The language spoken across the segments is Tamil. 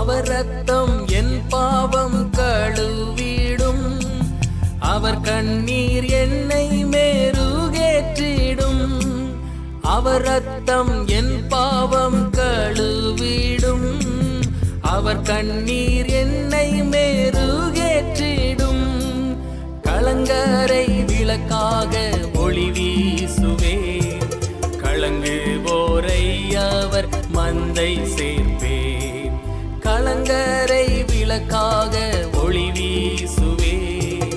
அவர் ரத்தம் என் பாவம் கழுவிடும், அவர் கண்ணீர் என்னை மேருகேற்றிடும். அவர் ரத்தம் என் பாவம் கழுவிடும், அவர் கண்ணீர் என்னை மேருகேற்றிடும். கலங்கரை விளக்காக ஒளி வீசுவேன், கலங்குவோரை அவர் மந்தை சேர்ப்பேன். கலங்கரை விளக்காக ஒளி வீசுவேன்,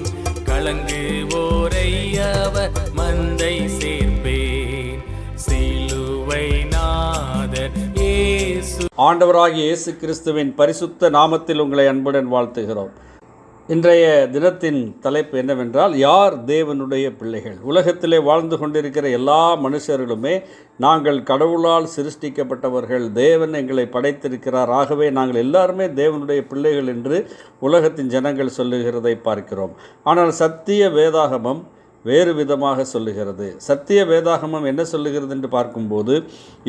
கலங்குவோரை அவர் மந்தை சேர்ப்பேன். சிலுவை நாதர் இயேசு. ஆண்டவராகிய இயேசு கிறிஸ்துவின் பரிசுத்த நாமத்தில் உங்களை அன்புடன் வாழ்த்துகிறோம். இன்றைய தினத்தின் தலைப்பு என்னவென்றால், யார் தேவனுடைய பிள்ளைகள்? உலகத்திலே வாழ்ந்து கொண்டிருக்கிற எல்லா மனுஷர்களுமே நாங்கள் கடவுளால் சிருஷ்டிக்கப்பட்டவர்கள், தேவன் எங்களை படைத்திருக்கிறார், ஆகவே நாங்கள் எல்லாருமே தேவனுடைய பிள்ளைகள் என்று உலகத்தின் ஜனங்கள் சொல்லுகிறதை பார்க்கிறோம். ஆனால் சத்திய வேதாகமம் வேறு விதமாக சொல்லுகிறது. சத்திய வேதாகமம் என்ன சொல்லுகிறது என்று பார்க்கும்போது,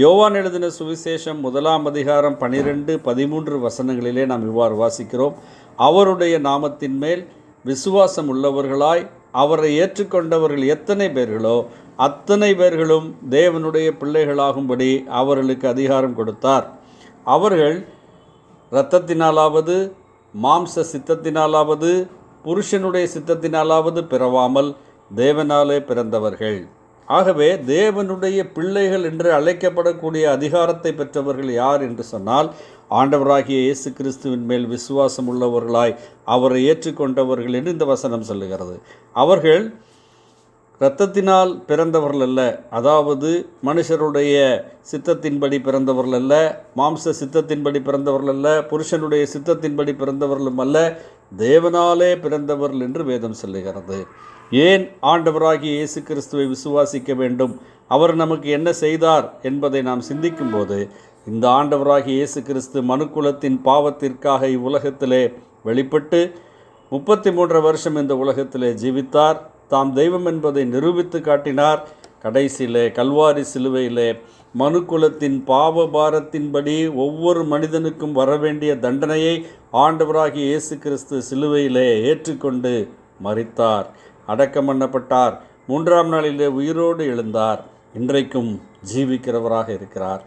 யோவான் எழுதின சுவிசேஷம் 1 அதிகாரம் 12-13 வசனங்களிலே நாம் இவ்வாறு வாசிக்கிறோம். அவருடைய நாமத்தின் மேல் விசுவாசம் உள்ளவர்களாய் அவரை ஏற்றுக்கொண்டவர்கள் எத்தனை பேர்களோ அத்தனை பேர்களும் தேவனுடைய பிள்ளைகளாகும்படி அவர்களுக்கு அதிகாரம் கொடுத்தார். அவர்கள் இரத்தத்தினாலாவது மாம்ச சித்தத்தினாலாவது புருஷனுடைய சித்தத்தினாலாவது பிறவாமல் தேவனாலே பிறந்தவர்கள். ஆகவே தேவனுடைய பிள்ளைகள் என்று அழைக்கப்படக்கூடிய அதிகாரத்தை பெற்றவர்கள் யார் என்று சொன்னால், ஆண்டவராகிய இயேசு கிறிஸ்துவின் மேல் விசுவாசம் உள்ளவர்களாய் அவரை ஏற்றுக்கொண்டவர்கள் என்று இந்த வசனம் சொல்லுகிறது. அவர்கள் இரத்தத்தினால் பிறந்தவர்கள் அல்ல, அதாவது மனுஷருடைய சித்தத்தின்படி பிறந்தவர்கள் அல்ல, மாம்ச சித்தத்தின்படி பிறந்தவர்கள் அல்ல, புருஷனுடைய சித்தத்தின்படி பிறந்தவர்களும் அல்ல, தேவனாலே பிறந்தவர்கள் என்று வேதம் சொல்லுகிறது. ஏன் ஆண்டவராகிய இயேசு கிறிஸ்துவை விசுவாசிக்க வேண்டும்? அவர் நமக்கு என்ன செய்தார் என்பதை நாம் சிந்திக்கும்போது, இந்த ஆண்டவராகிய இயேசு கிறிஸ்து மனுக்குலத்தின் பாவத்திற்காக இவ்வுலகத்திலே வெளிப்பட்டு 33 வருஷம் இந்த உலகத்திலே ஜீவித்தார். தாம் தெய்வம் என்பதை நிரூபித்து காட்டினார். கடைசியிலே கல்வாரி சிலுவையிலே மனுக்குலத்தின் பாவ பாரத்தின்படி ஒவ்வொரு மனிதனுக்கும் வரவேண்டிய தண்டனையை ஆண்டவராகிய இயேசு கிறிஸ்து சிலுவையிலே ஏற்றுக்கொண்டு மரித்தார், அடக்கம் பண்ணப்பட்டார், 3ஆம் நாளிலே உயிரோடு எழுந்தார், இன்றைக்கும் ஜீவிக்கிறவராக இருக்கிறார்.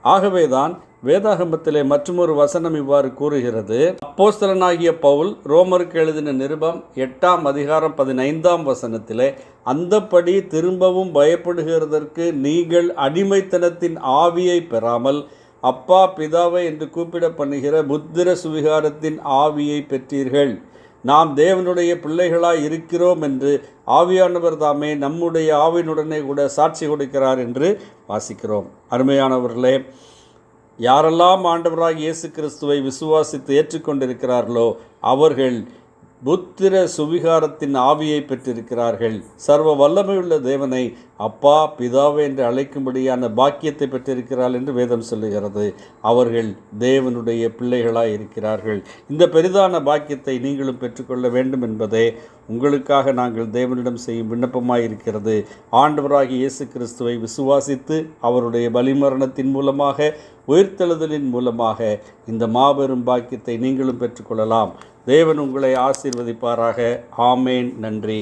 ஆகவேதான் வேதாகமத்திலே மற்றொரு வசனம் இவ்வாறு கூறுகிறது. அப்போஸ்தலனாகிய பவுல் ரோமருக்கு எழுதின நிருபம் 8ஆம் அதிகாரம் 15ஆம் வசனத்திலே, அந்தப்படி திரும்பவும் பயப்படுகிறதற்கு நீங்கள் அடிமைத்தனத்தின் ஆவியை பெறாமல் அப்பா பிதாவை என்று கூப்பிட பண்ணுகிற புத்திர சுவிகாரத்தின் ஆவியை பெற்றீர்கள். நாம் தேவனுடைய பிள்ளைகளாய் இருக்கிறோம் என்று ஆவியானவர் தாமே நம்முடைய ஆவியினுடனே கூட சாட்சி கொடுக்கிறார் என்று வாசிக்கிறோம். அருமையானவர்களே, யாரெல்லாம் ஆண்டவராகிய இயேசு கிறிஸ்துவை விசுவாசித்து ஏற்றுக்கொண்டிருக்கிறார்களோ அவர்கள் புத்திர சுவிகாரத்தின் ஆவியை பெற்றிருக்கிறார்கள். சர்வ வல்லமையுள்ள தேவனை அப்பா பிதாவே என்று அழைக்கும்படியான பாக்கியத்தை பெற்றிருக்கிறார்கள் என்று வேதம் சொல்லுகிறது. அவர்கள் தேவனுடைய பிள்ளைகளாய் இருக்கிறார்கள். இந்த பெரிதான பாக்கியத்தை நீங்களும் பெற்றுக்கொள்ள வேண்டும் என்பதே உங்களுக்காக நாங்கள் தேவனிடம் செய்யும் விண்ணப்பமாய் இருக்கிறது. ஆண்டவராகிய இயேசு கிறிஸ்துவை விசுவாசித்து அவருடைய பலிமரணத்தின் மூலமாக உயிர்த்தெழுதலின் மூலமாக இந்த மாபெரும் பாக்கியத்தை நீங்களும் பெற்றுக்கொள்ளலாம். தேவன் உங்களை ஆசீர்வதிப்பாராக. ஆமேன். நன்றி.